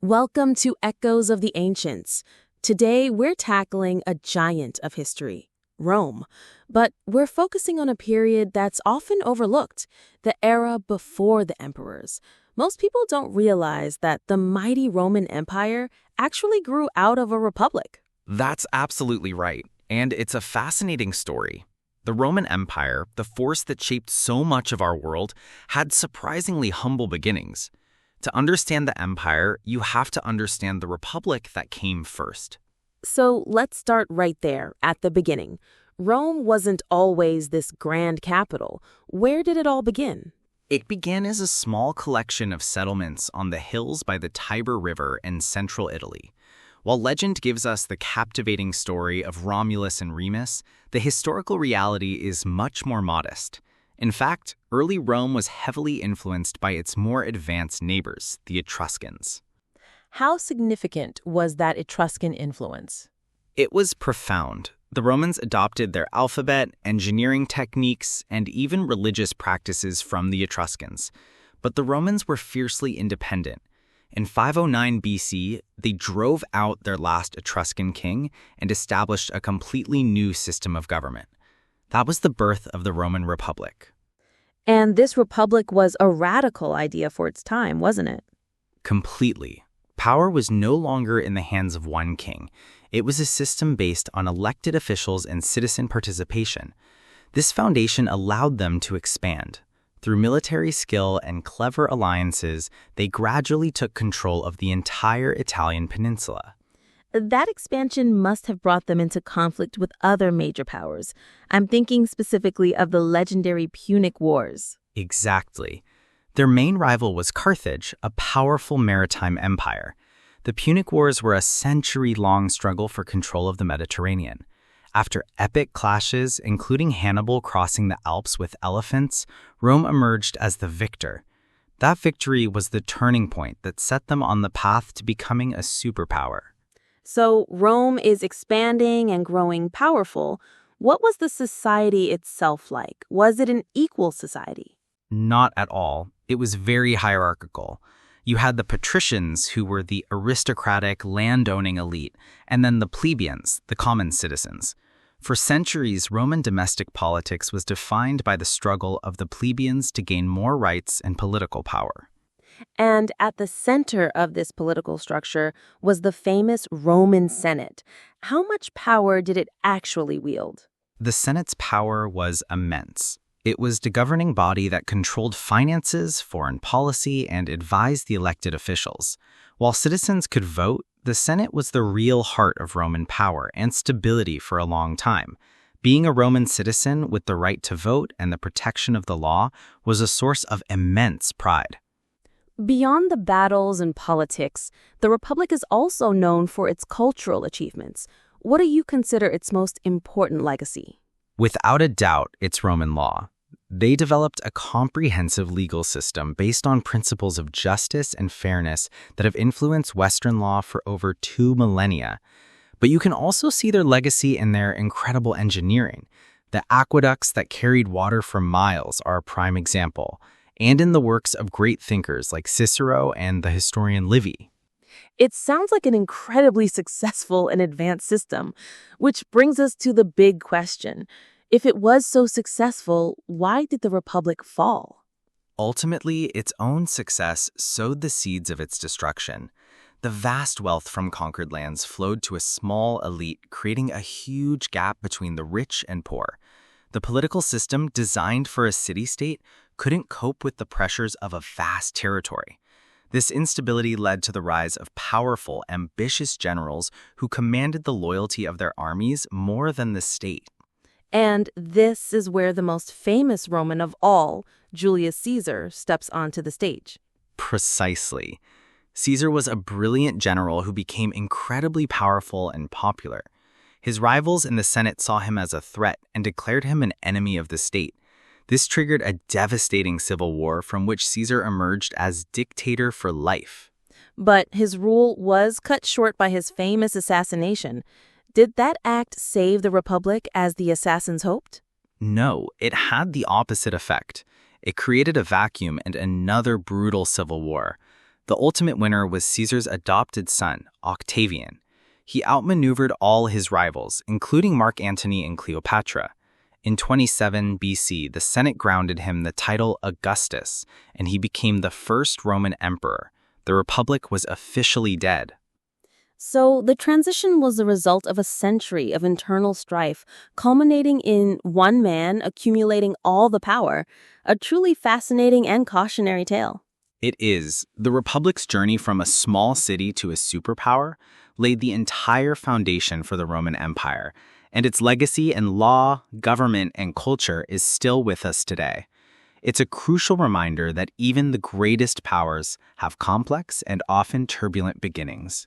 Welcome to Echoes of the Ancients. Today, we're tackling a giant of history, Rome. But we're focusing on a period that's often overlooked, the era before the emperors. Most people don't realize that the mighty Roman Empire actually grew out of a republic. That's absolutely right, and it's a fascinating story. The Roman Empire, the force that shaped so much of our world, had surprisingly humble beginnings. To understand the empire, you have to understand the republic that came first. So let's start right there, at the beginning. Rome wasn't always this grand capital. Where did it all begin? It began as a small collection of settlements on the hills by the Tiber River in central Italy. While legend gives us the captivating story of Romulus and Remus, the historical reality is much more modest. In fact, early Rome was heavily influenced by its more advanced neighbors, the Etruscans. How significant was that Etruscan influence? It was profound. The Romans adopted their alphabet, engineering techniques, and even religious practices from the Etruscans. But the Romans were fiercely independent. In 509 BC, they drove out their last Etruscan king and established a completely new system of government. That was the birth of the Roman Republic. And this republic was a radical idea for its time, wasn't it? Completely. Power was no longer in the hands of one king. It was a system based on elected officials and citizen participation. This foundation allowed them to expand. Through military skill and clever alliances, they gradually took control of the entire Italian peninsula. That expansion must have brought them into conflict with other major powers. I'm thinking specifically of the legendary Punic Wars. Exactly. Their main rival was Carthage, a powerful maritime empire. The Punic Wars were a century-long struggle for control of the Mediterranean. After epic clashes, including Hannibal crossing the Alps with elephants, Rome emerged as the victor. That victory was the turning point that set them on the path to becoming a superpower. So Rome is expanding and growing powerful. What was the society itself like? Was it an equal society? Not at all. It was very hierarchical. You had the patricians, who were the aristocratic, land-owning elite, and then the plebeians, the common citizens. For centuries, Roman domestic politics was defined by the struggle of the plebeians to gain more rights and political power. And at the center of this political structure was the famous Roman Senate. How much power did it actually wield? The Senate's power was immense. It was the governing body that controlled finances, foreign policy, and advised the elected officials. While citizens could vote, the Senate was the real heart of Roman power and stability for a long time. Being a Roman citizen with the right to vote and the protection of the law was a source of immense pride. Beyond the battles and politics, the Republic is also known for its cultural achievements. What do you consider its most important legacy? Without a doubt, it's Roman law. They developed a comprehensive legal system based on principles of justice and fairness that have influenced Western law for over 2 millennia. But you can also see their legacy in their incredible engineering. The aqueducts that carried water for miles are a prime example, and in the works of great thinkers like Cicero and the historian Livy. It sounds like an incredibly successful and advanced system, which brings us to the big question. If it was so successful, why did the Republic fall? Ultimately, its own success sowed the seeds of its destruction. The vast wealth from conquered lands flowed to a small elite, creating a huge gap between the rich and poor. The political system, designed for a city-state, couldn't cope with the pressures of a vast territory. This instability led to the rise of powerful, ambitious generals who commanded the loyalty of their armies more than the state. And this is where the most famous Roman of all, Julius Caesar, steps onto the stage. Precisely. Caesar was a brilliant general who became incredibly powerful and popular. His rivals in the Senate saw him as a threat and declared him an enemy of the state. This triggered a devastating civil war from which Caesar emerged as dictator for life. But his rule was cut short by his famous assassination. Did that act save the Republic as the assassins hoped? No, it had the opposite effect. It created a vacuum and another brutal civil war. The ultimate winner was Caesar's adopted son, Octavian. He outmaneuvered all his rivals, including Mark Antony and Cleopatra. In 27 BC, the Senate granted him the title Augustus, and he became the first Roman emperor. The Republic was officially dead. So the transition was the result of a century of internal strife, culminating in one man accumulating all the power, a truly fascinating and cautionary tale. It is. The Republic's journey from a small city to a superpower laid the entire foundation for the Roman Empire, and its legacy in law, government, and culture is still with us today. It's a crucial reminder that even the greatest powers have complex and often turbulent beginnings.